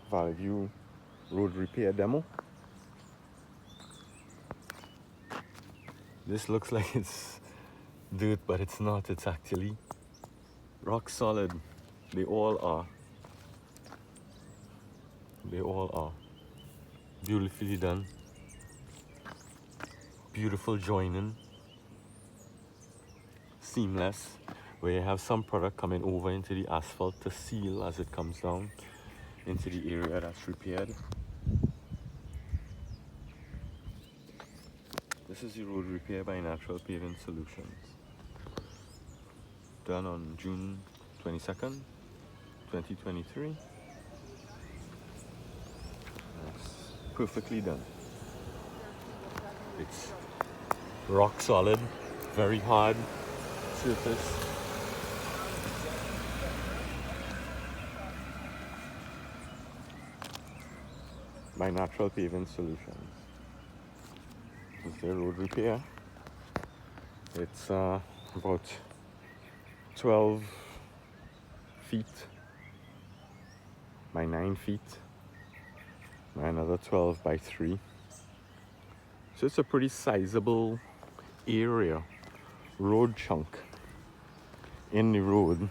Valley View road repair demo. This looks like it's dirt, but it's not. It's actually rock solid. They all are. They all are. Beautifully done. Beautiful joining. Seamless. Where you have some product coming over into the asphalt to seal as it comes down into the area that's repaired. This is the road repair by Natural Paving Solutions. Done on June 22nd, 2023. That's perfectly done. It's rock solid, very hard surface. By Natural Paving Solutions. This is their road repair. It's about 12 feet by 9 feet by another 12 by 3. So it's a pretty sizable area, road chunk in the road